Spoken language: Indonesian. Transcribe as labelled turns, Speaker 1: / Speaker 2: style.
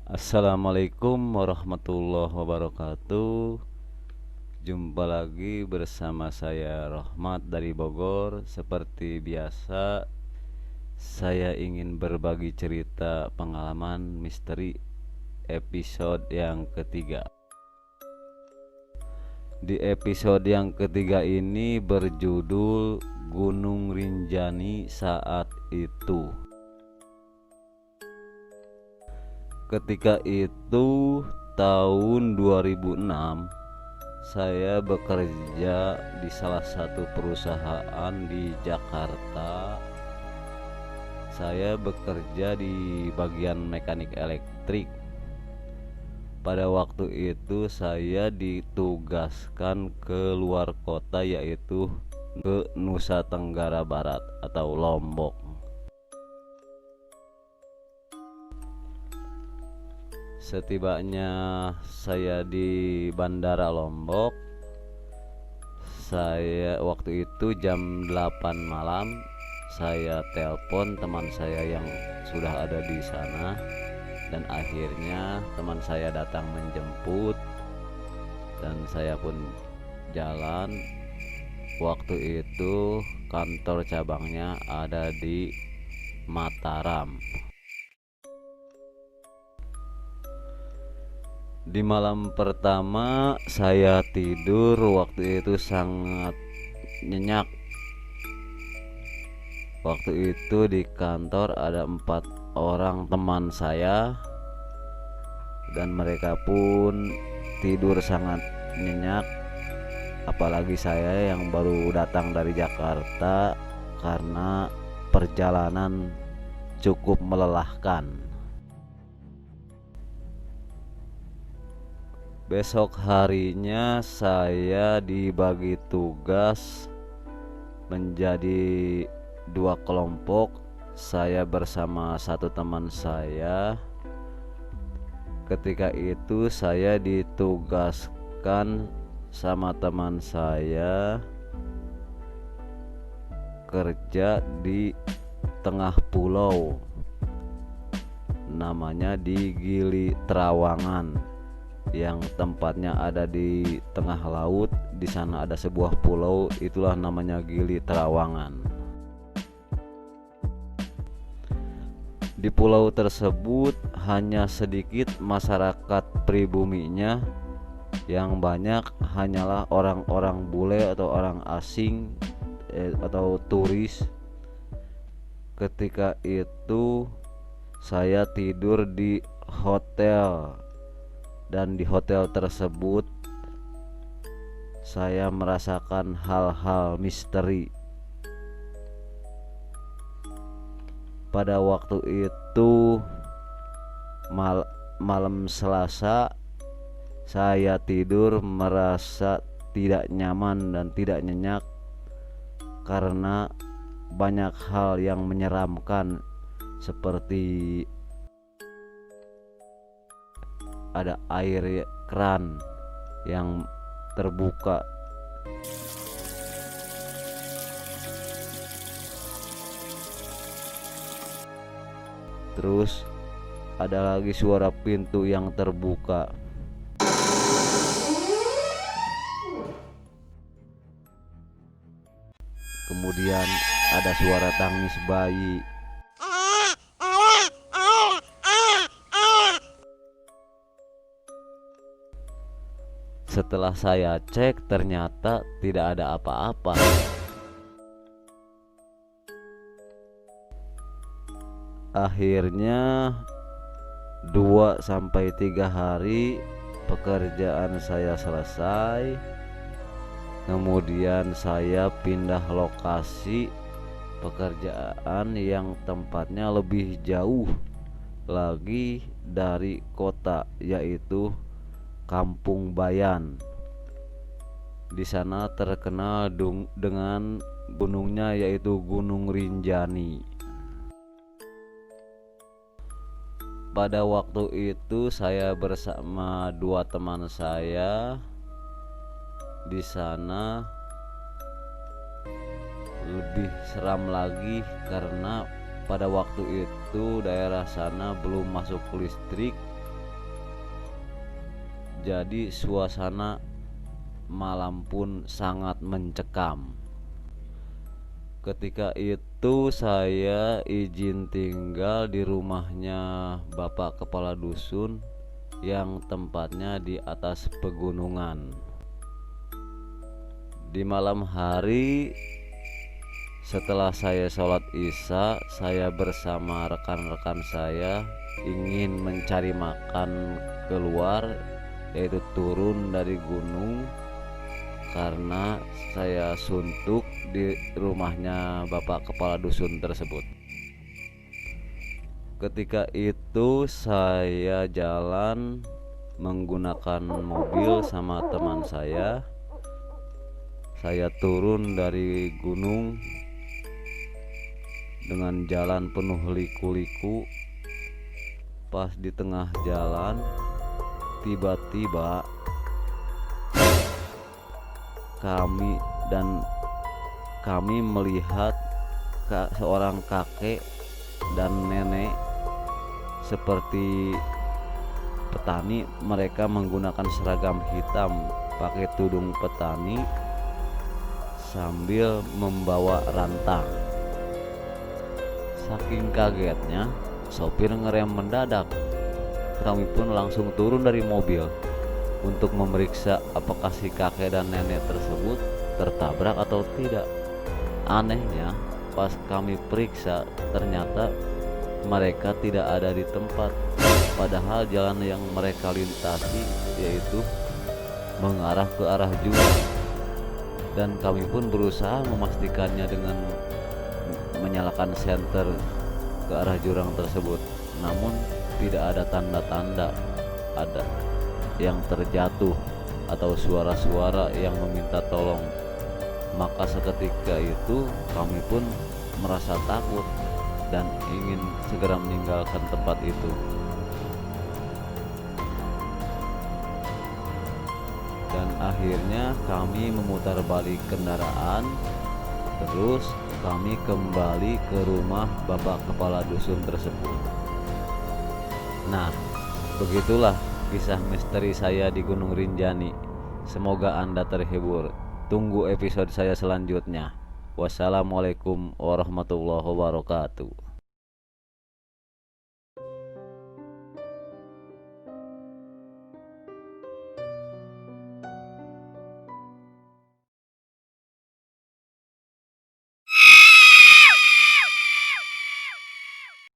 Speaker 1: Assalamualaikum warahmatullahi wabarakatuh. Jumpa lagi bersama saya Rahmat dari Bogor. Seperti biasa, saya ingin berbagi cerita pengalaman misteri episode yang ketiga. Di episode yang ketiga ini berjudul Gunung Rinjani Saat Itu. Ketika itu tahun 2006, saya bekerja di salah satu perusahaan di Jakarta. Saya bekerja di bagian mekanik elektrik. Pada waktu itu saya ditugaskan ke luar kota, yaitu ke Nusa Tenggara Barat atau Lombok. Setibanya saya di Bandara Lombok, waktu itu jam 8 malam, saya telepon teman saya yang sudah ada di sana, dan akhirnya teman saya datang menjemput dan saya pun jalan. Waktu itu kantor cabangnya ada di Mataram. Di malam pertama saya tidur, waktu itu sangat nyenyak. Waktu itu di kantor ada 4 orang teman saya, dan mereka pun tidur sangat nyenyak. Apalagi saya yang baru datang dari Jakarta, karena perjalanan cukup melelahkan. Besok harinya saya dibagi tugas menjadi 2 kelompok. Saya bersama satu teman saya. Ketika itu saya ditugaskan sama teman saya kerja di tengah pulau, namanya di Gili Trawangan, yang tempatnya ada di tengah laut. Di sana ada sebuah pulau, itulah namanya Gili Trawangan. Di pulau tersebut hanya sedikit masyarakat pribuminya, yang banyak hanyalah orang-orang bule atau orang asing atau turis. Ketika itu saya tidur di hotel, dan di hotel tersebut saya merasakan hal-hal misteri. Pada waktu itu malam Selasa, saya tidur merasa tidak nyaman dan tidak nyenyak karena banyak hal yang menyeramkan, seperti ada air keran yang terbuka. Terus ada lagi suara pintu yang terbuka. Kemudian ada suara tangis bayi. Setelah saya cek, ternyata tidak ada apa-apa. Akhirnya 2-3 hari pekerjaan saya selesai. Kemudian saya pindah lokasi pekerjaan yang tempatnya lebih jauh lagi dari kota, yaitu Kampung Bayan. Di sana terkenal dengan gunungnya, yaitu Gunung Rinjani. Pada waktu itu saya bersama 2 teman saya. Di sana lebih seram lagi karena pada waktu itu daerah sana belum masuk listrik, Jadi suasana malam pun sangat mencekam. Ketika itu saya izin tinggal di rumahnya Bapak Kepala Dusun yang tempatnya di atas pegunungan. Di malam hari setelah saya sholat isya, saya bersama rekan-rekan saya ingin mencari makan keluar, yaitu turun dari gunung karena saya suntuk di rumahnya Bapak Kepala Dusun tersebut. Ketika itu saya jalan menggunakan mobil sama teman saya. Saya turun dari gunung dengan jalan penuh liku-liku. Pas di tengah jalan, tiba-tiba kami melihat seorang kakek dan nenek seperti petani. Mereka menggunakan seragam hitam, pakai tudung petani sambil membawa rantang. Saking kagetnya, sopir ngerem mendadak. Kami pun langsung turun dari mobil untuk memeriksa apakah si kakek dan nenek tersebut tertabrak atau tidak. Anehnya, pas kami periksa, ternyata mereka tidak ada di tempat. Padahal jalan yang mereka lintasi yaitu mengarah ke arah jurang. Dan kami pun berusaha memastikannya dengan menyalakan senter ke arah jurang tersebut. Namun tidak ada tanda-tanda ada yang terjatuh atau suara-suara yang meminta tolong. Maka seketika itu kami pun merasa takut dan ingin segera meninggalkan tempat itu. Dan akhirnya kami memutar balik kendaraan, terus kami kembali ke rumah Bapak Kepala Dusun tersebut. Nah, begitulah kisah misteri saya di Gunung Rinjani. Semoga Anda terhibur. Tunggu episode saya selanjutnya. Wassalamualaikum warahmatullahi wabarakatuh.